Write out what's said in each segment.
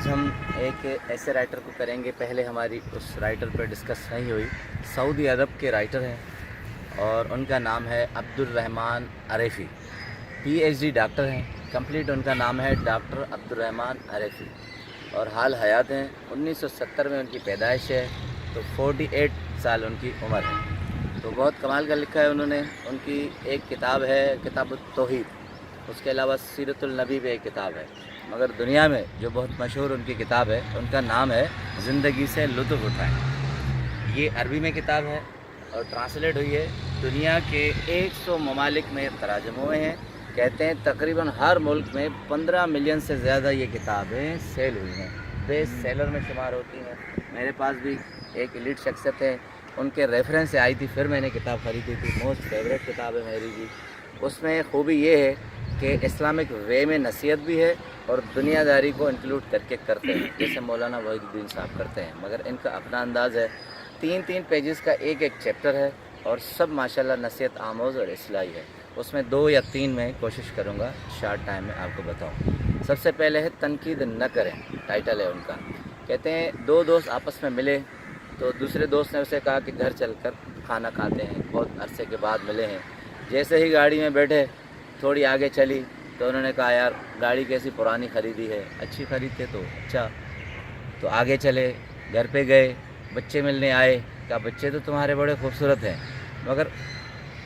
हम एक ऐसे राइटर को करेंगे, पहले हमारी उस राइटर पर डिस्कस नहीं हुई। सऊदी अरब के राइटर हैं और उनका नाम है अब्दुल रहमान अरेफी। PhD डॉक्टर हैं, कंप्लीट उनका नाम है डॉक्टर अब्दुल रहमान अरेफी और हाल हयात हैं। 1970 में उनकी पैदाइश है, तो 48 साल उनकी उम्र है। तो बहुत कमाल का लिखा है उन्होंने। उनकी एक किताब है किताबुत तौहीद, उसके अलावा सीरतुल नबी पे एक किताब है, मगर दुनिया में जो बहुत मशहूर उनकी किताब है उनका नाम है ज़िंदगी से लुत्फ़ उठाएँ। ये अरबी में किताब है और ट्रांसलेट हुई है। दुनिया के 100 ममालिक में तराजमे हुए हैं। कहते हैं तकरीबन हर मुल्क में 15 मिलियन से ज़्यादा ये किताबें सेल हुई हैं, बेस्ट सेलर में शुमार होती हैं। मेरे पास भी एक एलीट शख्सियत है, उनके रेफरेंस से आई थी, फिर मैंने किताब ख़रीदी थी। मोस्ट फेवरेट किताब है मेरी भी। उसमें खूबी ये है कि इस्लामिक वे में नसीहत भी है और दुनियादारी को इंक्लूड करके करते हैं, जैसे मौलाना वहीदुद्दीन साहब करते हैं, मगर इनका अपना अंदाज़ है। 3-3 पेजेस का एक चैप्टर है और सब माशाल्लाह नसीहत आमोज़ और इस्लाही है। उसमें 2 या 3 में कोशिश करूँगा शॉर्ट टाइम में आपको बताऊँ। सबसे पहले है तनकीद न करें, टाइटल है उनका। कहते हैं 2 दोस्त आपस में मिले तो दूसरे दोस्त ने उसे कहा कि घर चलकर खाना खाते हैं, बहुत अरसे के बाद मिले हैं। जैसे ही गाड़ी में बैठे, थोड़ी आगे चली तो उन्होंने कहा यार गाड़ी कैसी पुरानी ख़रीदी है, अच्छी ख़रीदते तो अच्छा। तो आगे चले, घर पे गए, बच्चे मिलने आए, कहा बच्चे तो तुम्हारे बड़े खूबसूरत हैं मगर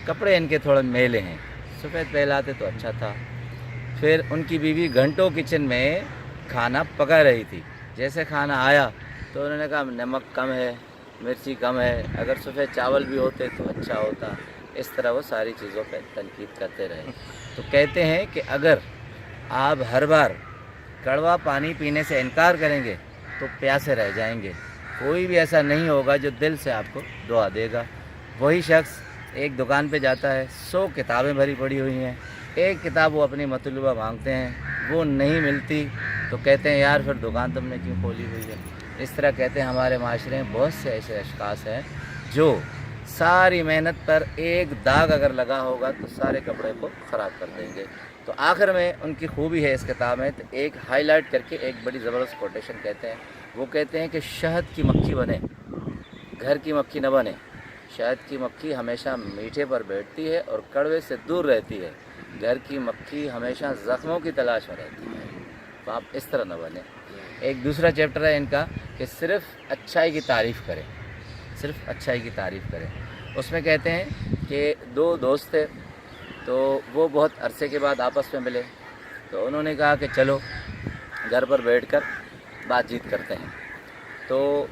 कपड़े इनके थोड़े मैले हैं, सफ़ेद पहलाते तो अच्छा था। फिर उनकी बीवी घंटों किचन में खाना पका रही थी। जैसे खाना आया तो उन्होंने कहा नमक कम है, मिर्ची कम है, अगर सफ़ेद चावल भी होते तो अच्छा होता। इस तरह वो सारी चीज़ों पर तनकीद करते रहे। तो कहते हैं कि अगर आप हर बार कड़वा पानी पीने से इनकार करेंगे तो प्यासे रह जाएंगे। कोई भी ऐसा नहीं होगा जो दिल से आपको दुआ देगा। वही शख्स एक दुकान पे जाता है, 100 किताबें भरी पड़ी हुई हैं, एक किताब वो अपनी मतलूबा मांगते हैं, वो नहीं मिलती तो कहते हैं यार फिर दुकान तुमने क्यों खोली हुई है। इस तरह कहते हैं हमारे माशरे में बहुत से ऐसे अशख़ास हैं जो सारी मेहनत पर एक दाग अगर लगा होगा तो सारे कपड़े को ख़राब कर देंगे। तो आखिर में उनकी खूबी है इस किताब में, तो एक हाईलाइट करके एक बड़ी ज़बरदस्त कोटेशन कहते हैं। वो कहते हैं कि शहद की मक्खी बने, घर की मक्खी न बने। शहद की मक्खी हमेशा मीठे पर बैठती है और कड़वे से दूर रहती है, घर की मक्खी हमेशा ज़ख्मों की तलाश में रहती है। तो आप इस तरह न बने। एक दूसरा चैप्टर है इनका कि सिर्फ़ अच्छाई की तारीफ़ करें, सिर्फ़ अच्छाई की तारीफ़ करें। उसमें कहते हैं कि 2 दोस्त थे, तो वो बहुत अरसे के बाद आपस में मिले, तो उन्होंने कहा कि चलो घर पर बैठकर बातचीत करते हैं। तो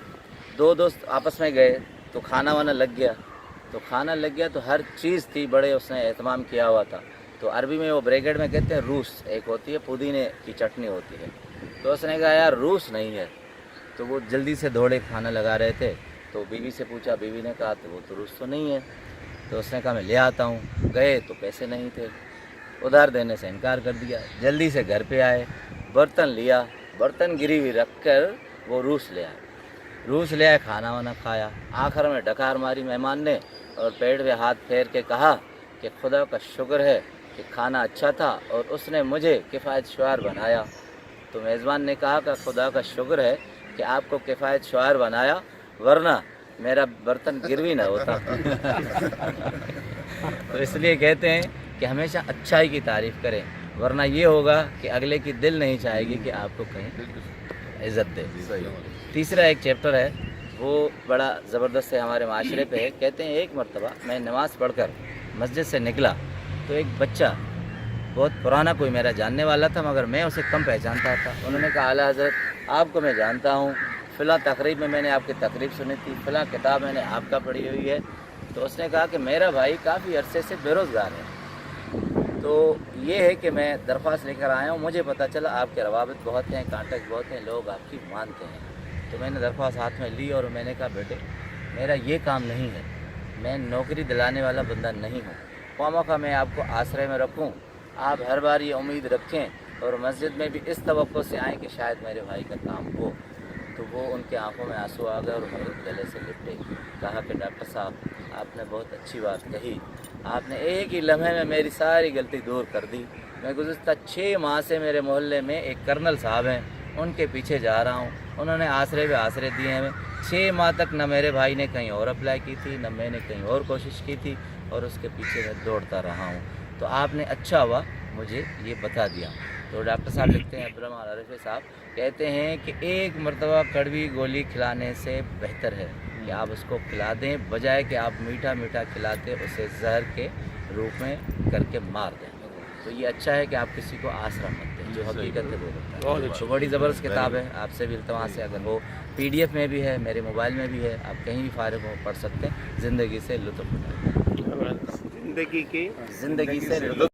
2 दोस्त आपस में गए तो खाना वाना लग गया, तो हर चीज़ थी, बड़े उसने एहतमाम किया हुआ था। तो अरबी में वो ब्रैकेट में कहते हैं रूस, एक होती है पुदीने की चटनी होती है। तो उसने कहा यार रूस नहीं है। तो वो जल्दी से दौड़े, खाना लगा रहे थे, तो बीवी से पूछा, बीवी ने कहा तो वो तो रूस तो नहीं है। तो उसने कहा मैं ले आता हूँ। गए तो पैसे नहीं थे, उधार देने से इनकार कर दिया। जल्दी से घर पे आए, बर्तन लिया, बर्तन गिरी हुई रख कर वो रूस ले आए, खाना वाना खाया। आखिर में डकार मारी मेहमान ने और पेट पे हाथ फेर के कहा कि खुदा का शुक्र है कि खाना अच्छा था और उसने मुझे किफ़ायत शुआर बनाया। तो मेज़बान ने कहा कि खुदा का शुक्र है कि आपको किफ़ायत शुआर बनाया, वरना मेरा बर्तन गिरवी ना होता। तो इसलिए कहते हैं कि हमेशा अच्छाई की तारीफ़ करें, वरना ये होगा कि अगले की दिल नहीं चाहेगी कि आपको कहीं इज़्ज़त दे। तीसरा एक चैप्टर है, वो बड़ा ज़बरदस्त है, हमारे माशरे पे है। कहते हैं एक मरतबा मैं नमाज़ पढ़कर मस्जिद से निकला तो एक बच्चा, बहुत पुराना कोई मेरा जानने वाला था मगर मैं उसे कम पहचानता था। उन्होंने कहा आला हज़रत आपको मैं जानता हूँ, फ़िलहाल तकरीब में मैंने आपकी तकरीब सुनी थी, फ़िलहाल किताब मैंने आपका पढ़ी हुई है। तो उसने कहा कि मेरा भाई काफ़ी अरसे से बेरोज़गार है, तो ये है कि मैं दरख्वास्त लेकर आया हूँ, मुझे पता चला आपके रवाबित बहुत हैं, कांटेक्ट बहुत हैं, लोग आपकी मानते हैं। तो मैंने दरख्वास्त हाथ में ली और मैंने कहा बेटे मेरा ये काम नहीं है, मैं नौकरी दिलाने वाला बंदा नहीं हूँ, ख्वामखा मैं आपको आश्रय में रखूँ, आप हर बार ये उम्मीद रखें और मस्जिद में भी इस तवक्को से आएँ कि शायद मेरे भाई का काम हो। तो वो उनके आंखों में आंसू आ गए और मेरे गले से लिपटे। कहा कि डॉक्टर साहब आपने बहुत अच्छी बात कही, आपने एक ही लम्हे में मेरी सारी गलती दूर कर दी। मैं गुज़श्ता 6 माह से मेरे मोहल्ले में एक कर्नल साहब हैं, ان کے پیچھے جا رہا ہوں. انہوں نے آسرے پہ آسرے دیے ہمیں. 6 ماہ تک نہ میرے بھائی نے کہیں اور اپلائی کی تھی، نہ میں نے کہیں اور کوشش کی تھی، اور اس کے پیچھے میں دوڑتا رہا ہوں. تو آپ نے اچھا ہوا مجھے یہ بتا دیا. تو ڈاکٹر صاحب لکھتے ہیں، عبدالرحمٰن عرفی صاحب کہتے ہیں کہ ایک مرتبہ کڑوی گولی کھلانے سے بہتر ہے کہ آپ اس کو کھلا دیں، بجائے کہ آپ میٹھا میٹھا کھلاتے اسے زہر کے روپ میں کر کے مار دیں. تو یہ اچھا ہے کہ آپ کسی کو آسرا مت دیں، جو حقیقت ہے وہ بتائیں. تو بڑی زبردست کتاب ہے. آپ سے بھی التماس ہے، اگر ہو PDF میں بھی ہے، میرے موبائل میں بھی ہے، آپ کہیں بھی فارغ ہو پڑھ سکتے ہیں. زندگی سے لطف اٹھائیں. زندگی سے لطف